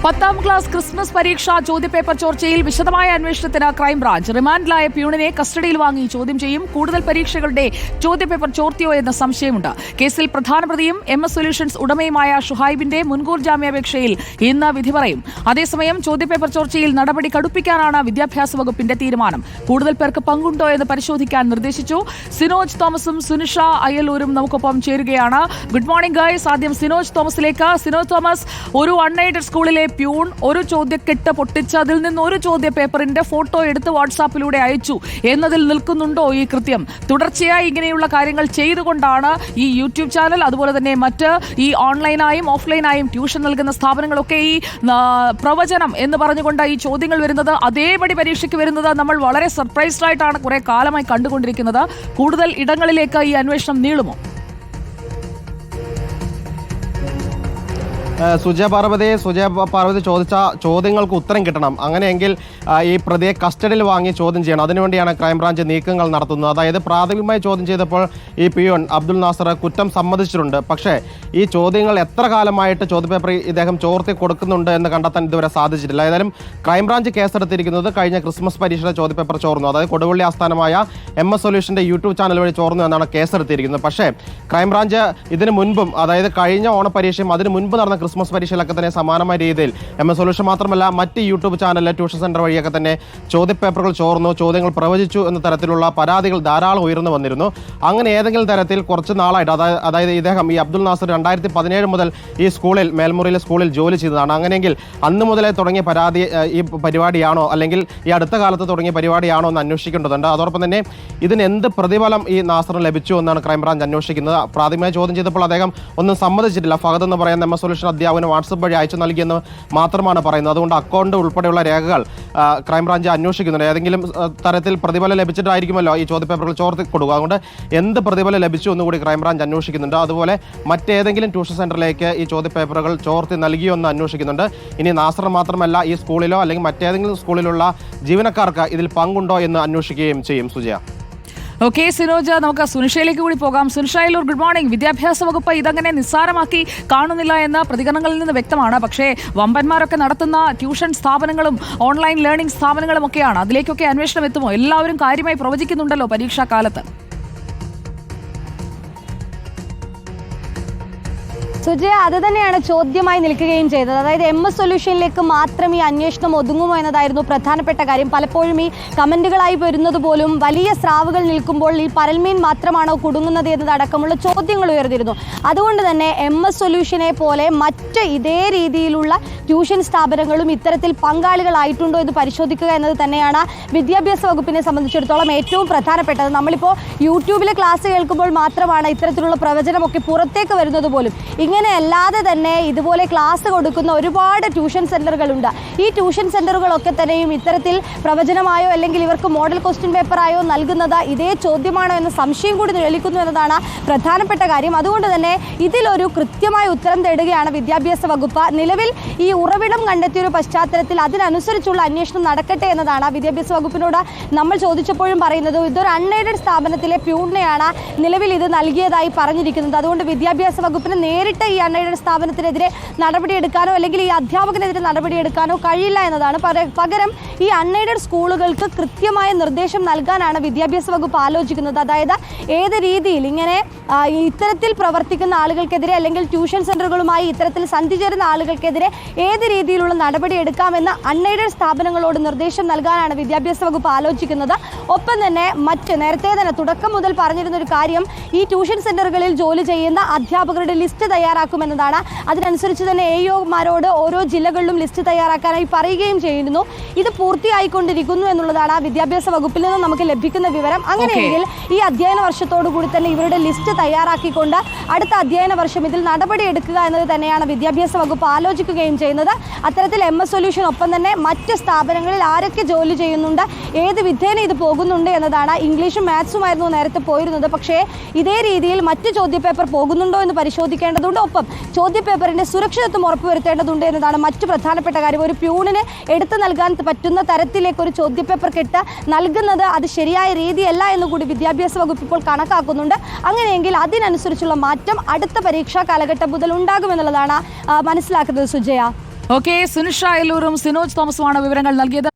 10ാം class Christmas പരീക്ഷാ ചോദ്യപേപ്പർ ചോർച്ചയിൽ വിശദമായ അന്വേഷണത്തിന് ക്രൈംബ്രാഞ്ച്. റിമാൻഡിലായ പ്യൂണിനെ കസ്റ്റഡിയിൽ വാങ്ങി ചോദ്യം ചെയ്യും. കൂടുതൽ പരീക്ഷകളുടെ ചോദ്യപേപ്പർ ചോർത്തിയോ എന്ന സംശയമുണ്ട്. കേസിൽ പ്രധാന പ്രതിയും MS സൊല്യൂഷൻസ് ഉടമയുമായ ഷുഹൈബിന്റെ മുൻകൂർ ജാമ്യാപേക്ഷയിൽ ഇന്ന് വിധി പറയും. അതേസമയം ചോദ്യപേപ്പർ ചോർച്ചയിൽ നടപടി കടുപ്പിക്കാനാണ് വിദ്യാഭ്യാസ വകുപ്പിന്റെ തീരുമാനം. കൂടുതൽ പേർക്ക് പങ്കുണ്ടോ എന്ന് പരിശോധിക്കാൻ നിർദ്ദേശിച്ചു. സിനോജ് തോമസും സുനിഷ അയ്യലൂരും നമുക്കൊപ്പം ചേരുകയാണ്. Good morning guys. ആദ്യം സിനോജ് തോമസിലേക്ക്. സിനോജ് തോമസ്, ഒരു അൺഎയ്ഡഡ് സ്കൂളിലെ പ്യൂൺ ഒരു ചോദ്യക്കെട്ട് പൊട്ടിച്ച് അതിൽ നിന്ന് ഒരു ചോദ്യ പേപ്പറിന്റെ ഫോട്ടോ എടുത്ത് വാട്സാപ്പിലൂടെ അയച്ചു എന്നതിൽ നിൽക്കുന്നുണ്ടോ ഈ കൃത്യം? തുടർച്ചയായി ഇങ്ങനെയുള്ള കാര്യങ്ങൾ ചെയ്തുകൊണ്ടാണ് ഈ യൂട്യൂബ് ചാനൽ, അതുപോലെ തന്നെ മറ്റ് ഈ ഓൺലൈനായും ഓഫ്ലൈനായും ട്യൂഷൻ നൽകുന്ന സ്ഥാപനങ്ങളൊക്കെ ഈ പ്രവചനം എന്ന് പറഞ്ഞുകൊണ്ട് ഈ ചോദ്യങ്ങൾ വരുന്നത്, അതേപടി പരീക്ഷയ്ക്ക് വരുന്നത് നമ്മൾ വളരെ സർപ്രൈസ്ഡ് ആയിട്ടാണ് കുറെ കാലമായി കണ്ടുകൊണ്ടിരിക്കുന്നത്. കൂടുതൽ ഇടങ്ങളിലേക്ക് ഈ അന്വേഷണം നീളുമോ? സുജയ പാർവതി ചോദിച്ച ചോദ്യങ്ങൾക്ക് ഉത്തരം കിട്ടണം. അങ്ങനെയെങ്കിൽ ഈ പ്രതിയെ കസ്റ്റഡിയിൽ വാങ്ങി ചോദ്യം ചെയ്യണം. അതിനുവേണ്ടിയാണ് ക്രൈംബ്രാഞ്ച് നീക്കങ്ങൾ നടത്തുന്നത്. അതായത് പ്രാഥമികമായി ചോദ്യം ചെയ്തപ്പോൾ ഈ പിയോൺ അബ്ദുൽ നാസർ കുറ്റം സമ്മതിച്ചിട്ടുണ്ട്. പക്ഷേ ഈ ചോദ്യങ്ങൾ എത്ര കാലമായിട്ട് ചോദ്യപേപ്പർ ഇദ്ദേഹം ചോർത്തി കൊടുക്കുന്നുണ്ട് എന്ന് കണ്ടെത്താൻ ഇതുവരെ സാധിച്ചിട്ടില്ല. ഏതായാലും ക്രൈംബ്രാഞ്ച് കേസെടുത്തിരിക്കുന്നത് കഴിഞ്ഞ ക്രിസ്മസ് പരീക്ഷയുടെ ചോദ്യപേപ്പർ ചോർന്നു, അതായത് കൊടുവള്ളി ആസ്ഥാനമായ MS സൊല്യൂഷന്റെ യൂട്യൂബ് ചാനൽ വഴി ചോർന്നു എന്നാണ് കേസെടുത്തിരിക്കുന്നത്. പക്ഷേ ക്രൈംബ്രാഞ്ച് ഇതിനു മുൻപും, അതായത് കഴിഞ്ഞ ഓണപരീക്ഷയും അതിന് മുൻപ് നടന്ന ക്രിസ്മസ് പരീക്ഷയിലൊക്കെ തന്നെ സമാനമായ രീതിയിൽ MS സൊല്യൂഷൻ മാത്രമല്ല മറ്റ് യൂട്യൂബ് ചാനലിലെ ട്യൂഷൻ സെന്റർ വഴിയൊക്കെ തന്നെ ചോദ്യപേപ്പറുകൾ ചോർന്നു, ചോദ്യങ്ങൾ പ്രവചിച്ചു എന്ന തരത്തിലുള്ള പരാതികൾ ധാരാളം ഉയർന്നു വന്നിരുന്നു. അങ്ങനെ ഏതെങ്കിലും തരത്തിൽ കുറച്ച് നാളായിട്ട്, അതായത് ഇദ്ദേഹം ഈ അബ്ദുൽ നാസർ 2017 മുതൽ ഈ സ്കൂളിൽ, മേൽമുറിയിലെ സ്കൂളിൽ ജോലി ചെയ്തതാണ്. അങ്ങനെയെങ്കിൽ അന്ന് മുതലേ തുടങ്ങിയ പരാതി ഈ പരിപാടിയാണോ അല്ലെങ്കിൽ ഈ അടുത്ത കാലത്ത് തുടങ്ങിയ പരിപാടിയാണോ എന്ന് അന്വേഷിക്കേണ്ടതുണ്ട്. അതോടൊപ്പം തന്നെ ഇതിന് എന്ത് പ്രതിഫലം ഈ നാസറിന് ലഭിച്ചു എന്നാണ് ക്രൈംബ്രാഞ്ച് അന്വേഷിക്കുന്നത്. പ്രാഥമികമായി ചോദ്യം ചെയ്തപ്പോൾ അദ്ദേഹം ഒന്നും സമ്മതിച്ചിട്ടില്ല. ഫഹദ് എന്ന് പറയുന്ന MS സൊല്യൂഷൻ അധ്യാപകന് വാട്സപ്പ് വഴി അയച്ചു നൽകിയെന്ന് മാത്രമാണ് പറയുന്നത്. അതുകൊണ്ട് അക്കൗണ്ട് ഉൾപ്പെടെയുള്ള രേഖകൾ ക്രൈംബ്രാഞ്ച് അന്വേഷിക്കുന്നുണ്ട്. ഏതെങ്കിലും തരത്തിൽ പ്രതിഫലം ലഭിച്ചിട്ടായിരിക്കുമല്ലോ ഈ ചോദ്യപേപ്പറുകൾ ചോർത്തി കൊടുക്കുക. അതുകൊണ്ട് എന്ത് പ്രതിഫലം ലഭിച്ചു എന്നുകൂടി ക്രൈംബ്രാഞ്ച് അന്വേഷിക്കുന്നുണ്ട്. അതുപോലെ മറ്റേതെങ്കിലും ട്യൂഷൻ സെന്ററിലേക്ക് ഈ ചോദ്യപേപ്പറുകൾ ചോർത്തി നൽകിയോ എന്ന് അന്വേഷിക്കുന്നുണ്ട്. ഇനി നാസർ മാത്രമല്ല, ഈ സ്കൂളിലോ അല്ലെങ്കിൽ മറ്റേതെങ്കിലും സ്കൂളിലുള്ള ജീവനക്കാർക്ക് ഇതിൽ പങ്കുണ്ടോ എന്ന് അന്വേഷിക്കുകയും ചെയ്യും. സുജയ. ഓക്കെ സിനോജ്, നമുക്ക് സുനിഷയിലേക്ക് കൂടി പോകാം. Sunisha Ayyalur, good morning. വിദ്യാഭ്യാസ വകുപ്പ് ഇതങ്ങനെ നിസ്സാരമാക്കി കാണുന്നില്ല എന്ന് പ്രതികരണങ്ങളിൽ നിന്ന് വ്യക്തമാണ്. പക്ഷേ വമ്പന്മാരൊക്കെ നടത്തുന്ന ട്യൂഷൻ സ്ഥാപനങ്ങളും ഓൺലൈൻ ലേണിംഗ് സ്ഥാപനങ്ങളും ഒക്കെയാണ്. അതിലേക്കൊക്കെ അന്വേഷണം എത്തുമോ? എല്ലാവരും കാര്യമായി പ്രവചിക്കുന്നുണ്ടല്ലോ പരീക്ഷാ കാലത്ത്. സുജയ, അത് തന്നെയാണ് ചോദ്യമായി നിൽക്കുകയും ചെയ്തത്. അതായത് MS സൊല്യൂഷനിലേക്ക് മാത്രം ഈ അന്വേഷണം ഒതുങ്ങുമോ എന്നതായിരുന്നു പ്രധാനപ്പെട്ട കാര്യം. പലപ്പോഴും ഈ കമൻറ്റുകളായി വരുന്നത് പോലും വലിയ സ്രാവുകൾ നിൽക്കുമ്പോൾ ഈ പരൽമീൻ മാത്രമാണോ കുടുങ്ങുന്നത് എന്നതടക്കമുള്ള ചോദ്യങ്ങൾ ഉയർന്നിരുന്നു. അതുകൊണ്ട് തന്നെ MS സൊല്യൂഷനെ പോലെ മറ്റ് ഇതേ രീതിയിലുള്ള ട്യൂഷൻ സ്ഥാപനങ്ങളും ഇത്തരത്തിൽ പങ്കാളികളായിട്ടുണ്ടോ എന്ന് പരിശോധിക്കുക എന്നത് തന്നെയാണ് വിദ്യാഭ്യാസ വകുപ്പിനെ സംബന്ധിച്ചിടത്തോളം ഏറ്റവും പ്രധാനപ്പെട്ടത്. നമ്മളിപ്പോൾ യൂട്യൂബിലെ ക്ലാസ് കേൾക്കുമ്പോൾ മാത്രമാണ് ഇത്തരത്തിലുള്ള പ്രവചനമൊക്കെ പുറത്തേക്ക് വരുന്നത് പോലും. ഇങ്ങനെയല്ലാതെ തന്നെ ഇതുപോലെ ക്ലാസ് കൊടുക്കുന്ന ഒരുപാട് ട്യൂഷൻ സെൻ്ററുകളുണ്ട്. ഈ ട്യൂഷൻ സെൻ്ററുകളൊക്കെ തന്നെയും ഇത്തരത്തിൽ പ്രവചനമായോ അല്ലെങ്കിൽ ഇവർക്ക് മോഡൽ ക്വസ്റ്റ്യൻ പേപ്പറായോ നൽകുന്നത് ഇതേ ചോദ്യമാണോ എന്ന സംശയം കൂടി നിഴലിക്കുന്നു എന്നതാണ് പ്രധാനപ്പെട്ട കാര്യം. അതുകൊണ്ട് തന്നെ ഇതിലൊരു കൃത്യമായ ഉത്തരം തേടുകയാണ് വിദ്യാഭ്യാസ വകുപ്പ്. നിലവിൽ ഈ ഉറവിടം കണ്ടെത്തിയൊരു പശ്ചാത്തലത്തിൽ അതിനനുസരിച്ചുള്ള അന്വേഷണം നടക്കട്ടെ എന്നതാണ് വിദ്യാഭ്യാസ വകുപ്പിനോട് നമ്മൾ ചോദിച്ചപ്പോഴും പറയുന്നത്. ഇതൊരു അൺഎയ്ഡഡ് സ്ഥാപനത്തിലെ പ്യൂണിനെയാണ് നിലവിൽ ഇത് നൽകിയതായി പറഞ്ഞിരിക്കുന്നത്. അതുകൊണ്ട് വിദ്യാഭ്യാസ വകുപ്പിന് നേരിട്ട് ഈ അൺഎയ്ഡഡ് സ്ഥാപനത്തിനെതിരെ നടപടിയെടുക്കാനോ അല്ലെങ്കിൽ ഈ അധ്യാപകനെതിരെ നടപടിയെടുക്കാനോ കഴിയില്ല എന്നതാണ്. പകരം ഈ അൺഎയ്ഡഡ് സ്കൂളുകൾക്ക് കൃത്യമായ നിർദ്ദേശം നൽകാനാണ് വിദ്യാഭ്യാസ വകുപ്പ് ആലോചിക്കുന്നത്. അതായത് ഏത് രീതിയിൽ ഇങ്ങനെ ഇത്തരത്തിൽ പ്രവർത്തിക്കുന്ന ആളുകൾക്കെതിരെ അല്ലെങ്കിൽ ട്യൂഷൻ സെൻ്ററുകളുമായി ഇത്തരത്തിൽ സന്ധി ചേരുന്ന ആളുകൾക്കെതിരെ ഏത് രീതിയിലുള്ള നടപടി എടുക്കാമെന്ന് അൺഎയ്ഡഡ് സ്ഥാപനങ്ങളോട് നിർദ്ദേശം നൽകാനാണ് വിദ്യാഭ്യാസ വകുപ്പ് ആലോചിക്കുന്നത്. ഒപ്പം തന്നെ നേരത്തെ തന്നെ തുടക്കം മുതൽ പറഞ്ഞിരുന്ന ഒരു കാര്യം, ഈ ട്യൂഷൻ സെൻ്ററുകളിൽ ജോലി ചെയ്യുന്ന അധ്യാപകരുടെ ലിസ്റ്റ് തയ്യാറാക്കുമെന്നതാണ്. അതിനനുസരിച്ച് തന്നെ AEOമാരോട് ഓരോ ജില്ലകളിലും ലിസ്റ്റ് തയ്യാറാക്കാനായി പറയുകയും ചെയ്യുന്നു. ഇത് പൂർത്തിയായിക്കൊണ്ടിരിക്കുന്നു എന്നുള്ളതാണ് വിദ്യാഭ്യാസ വകുപ്പിൽ നിന്ന് നമുക്ക് ലഭിക്കുന്ന വിവരം. അങ്ങനെയെങ്കിൽ ഈ അധ്യയന വർഷത്തോടു കൂടി തന്നെ ഇവരുടെ ലിസ്റ്റ് തയ്യാറാക്കിക്കൊണ്ട് അടുത്ത അധ്യയന വർഷം ഇതിൽ നടപടിയെടുക്കുക എന്നത് തന്നെയാണ് വിദ്യാഭ്യാസ വകുപ്പ് ആലോചിക്കുകയും ചെയ്യുന്നത്. അത്തരത്തിൽ MS സൊല്യൂഷൻ ഒപ്പം തന്നെ മറ്റ് സ്ഥാപനങ്ങളിൽ ആരൊക്കെ ജോലി ചെയ്യുന്നുണ്ട്, ഏത് വിധേന ഇത് പോകുന്നുണ്ട് എന്നതാണ്. ഇംഗ്ലീഷും മാത്സുമായിരുന്നു നേരത്തെ പോയിരുന്നത്. പക്ഷേ ഇതേ രീതിയിൽ മറ്റ് ചോദ്യപേപ്പർ പോകുന്നുണ്ടോ എന്ന് പരിശോധിക്കേണ്ടതുണ്ട്. ഒപ്പം ചോദ്യപേപ്പറിന്റെ സുരക്ഷിതത്വം ഉറപ്പുവരുത്തേണ്ടതുണ്ട് എന്നതാണ് മറ്റു പ്രധാനപ്പെട്ട കാര്യം. ഒരു പ്യൂണിന് എടുത്തു നൽകാൻ പറ്റുന്ന തരത്തിലേക്ക് ഒരു ചോദ്യപേപ്പർ കിട്ട് നൽകുന്നത് അത് ശരിയായ രീതിയല്ല എന്നുകൂടി വിദ്യാഭ്യാസ വകുപ്പ് ഇപ്പോൾ കണക്കാക്കുന്നുണ്ട്. അങ്ങനെയെങ്കിൽ അതിനനുസരിച്ചുള്ള മാറ്റം അടുത്ത പരീക്ഷാ കാലഘട്ടം മുതൽ ഉണ്ടാകുമെന്നുള്ളതാണ് മനസ്സിലാക്കുന്നത്. സുജയ. ഓക്കെ, സുനിഷ എല്ലൂരും സിനോജ് തോമസുമാണ് വിവരങ്ങൾ നൽകിയത്.